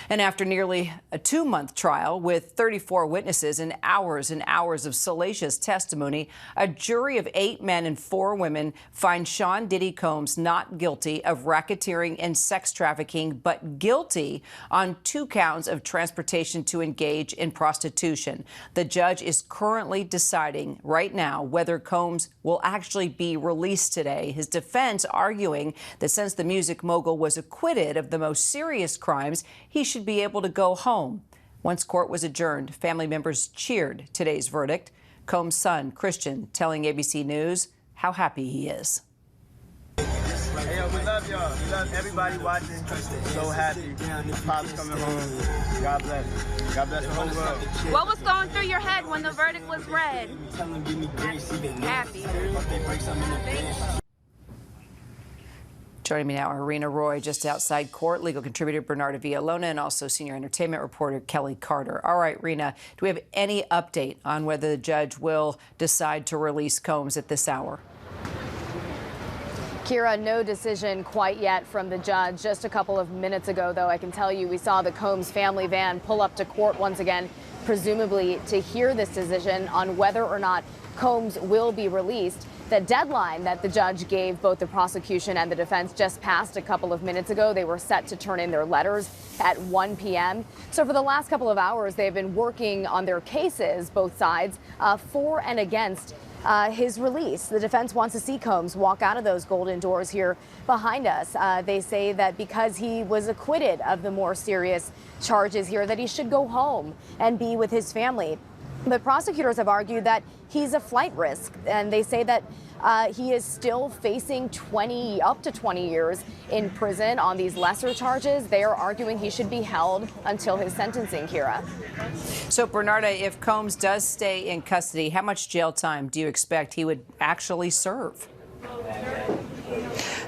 And after nearly a 2-month trial with 34 witnesses and hours of salacious testimony, a jury of 8 men and 4 women finds Sean Diddy Combs not guilty of racketeering and sex trafficking, but guilty on 2 counts of transportation to engage in prostitution. The judge is currently deciding right now whether Combs will actually be released today. His defense arguing that since the music mogul was acquitted of the most serious crimes, he should be able to go home. Once court was adjourned, family members cheered today's verdict. Combs' son, Christian, telling ABC News how happy he is. Hey, yo, we love y'all. We love everybody watching. So happy. Pop's coming home. God bless. God bless the whole world. What was going through your head when the verdict was read? Happy. Joining me now, Irina Roy, just outside court, legal contributor Bernarda Villalona, and also senior entertainment reporter Kelly Carter. All right, Rena, do we have any update on whether the judge will decide to release Combs at this hour? Kira, no decision quite yet from the judge. Just a couple of minutes ago, though, I can tell you we saw the Combs family van pull up to court once again, presumably to hear this decision on whether or not Combs will be released. The deadline that the judge gave both the prosecution and the defense just passed a couple of minutes ago. They were set to turn in their letters at 1 p.m. So for the last couple of hours, they've been working on their cases, both sides, for and against his release. The defense wants to see Combs walk out of those golden doors here behind us. They say that because he was acquitted of the more serious charges here, that he should go home and be with his family. But prosecutors have argued that he's a flight risk, and they say that he is still facing up to 20 years in prison on these lesser charges. They are arguing he should be held until his sentencing, Kira. So, Bernarda, if Combs does stay in custody, how much jail time do you expect he would actually serve?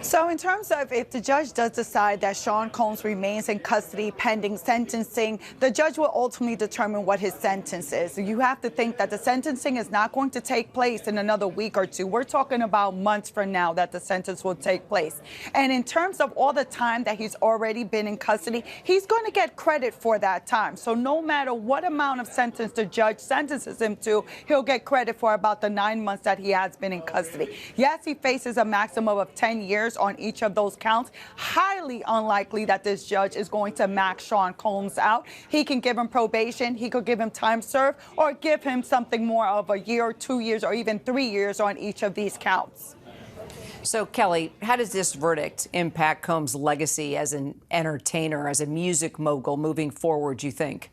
So in terms of if the judge does decide that Sean Combs remains in custody pending sentencing, the judge will ultimately determine what his sentence is. You have to think that the sentencing is not going to take place in another week or two. We're talking about months from now that the sentence will take place. And in terms of all the time that he's already been in custody, he's going to get credit for that time. So no matter what amount of sentence the judge sentences him to, he'll get credit for about the 9 months that he has been in custody. Yes, he faces a maximum of 10 years on each of those counts. Highly unlikely that this judge is going to max Sean Combs out. He can give him probation, he could give him time served, or give him something more of a year, 2 years, or even 3 years on each of these counts. So, Kelly, how does this verdict impact Combs' legacy as an entertainer, as a music mogul moving forward, do you think?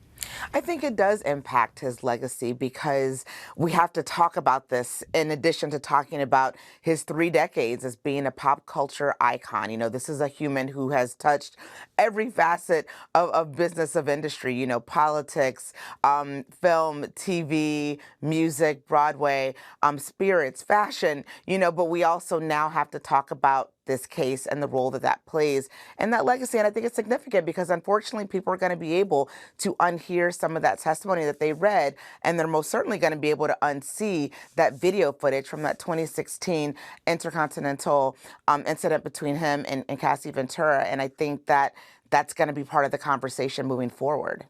I think it does impact his legacy because we have to talk about this in addition to talking about his 3 decades as being a pop culture icon. You know, this is a human who has touched every facet of business, of industry, you know, politics, film, TV, music, Broadway, spirits, fashion, you know, but we also now have to talk about this case and the role that that plays and that legacy. And I think it's significant because unfortunately people are going to be able to unhear some of that testimony that they read, and they're most certainly going to be able to unsee that video footage from that 2016 Intercontinental incident between him and Cassie Ventura. And I think that that's going to be part of the conversation moving forward.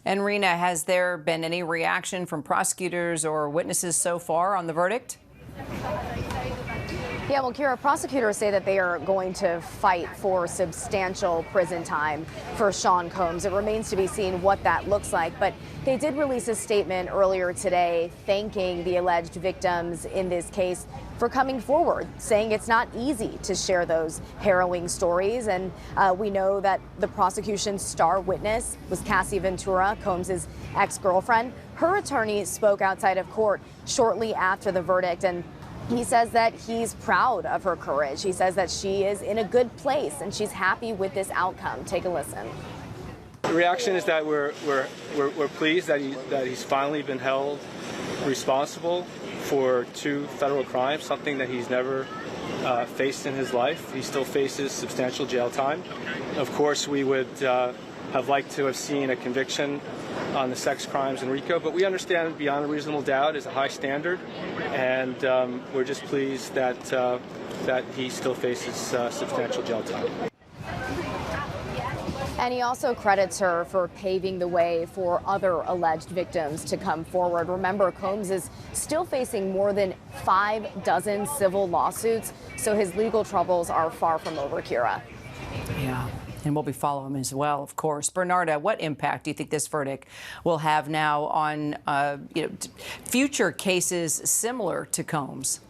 And Rena, has there been any reaction from prosecutors or witnesses so far on the verdict? Yeah, well, Kira, prosecutors say that they are going to fight for substantial prison time for Sean Combs. It remains to be seen what that looks like, but they did release a statement earlier today thanking the alleged victims in this case for coming forward, saying it's not easy to share those harrowing stories. And we know that the prosecution's star witness was Cassie Ventura, Combs' ex-girlfriend. Her attorney spoke outside of court shortly after the verdict, and he says that he's proud of her courage. He says that she is in a good place and she's happy with this outcome. Take a listen. The reaction is that we're pleased that he's finally been held responsible for 2 federal crimes, something that he's never faced in his life. He still faces substantial jail time. Of course, we would have liked to have seen a conviction on the sex crimes in RICO, but we understand beyond a reasonable doubt is a high standard, and we're just pleased that he still faces substantial jail time. and he also credits her for paving the way for other alleged victims to come forward. Remember, Combs is still facing more than 6 civil lawsuits, so his legal troubles are far from over, Kira. Yeah. And we'll be following him as well, of course. Bernarda, what impact do you think this verdict will have now on future cases similar to Combs?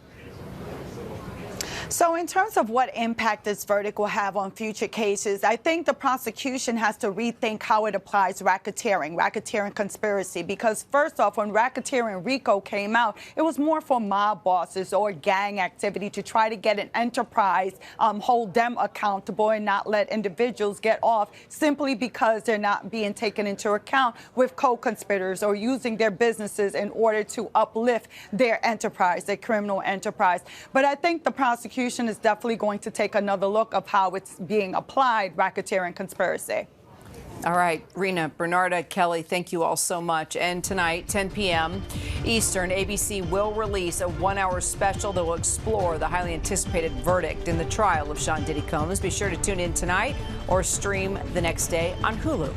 So in terms of what impact this verdict will have on future cases, I think the prosecution has to rethink how it applies racketeering conspiracy, because first off, when racketeering RICO came out, it was more for mob bosses or gang activity to try to get an enterprise, hold them accountable and not let individuals get off simply because they're not being taken into account with co-conspirators or using their businesses in order to uplift their enterprise, their criminal enterprise. But I think the prosecution is definitely going to take another look of how it's being applied, racketeering conspiracy. All right, Rena, Bernarda, Kelly, thank you all so much. And tonight, 10 p.m. Eastern, ABC will release a 1-hour special that will explore the highly anticipated verdict in the trial of Sean Diddy Combs. Be sure to tune in tonight or stream the next day on Hulu.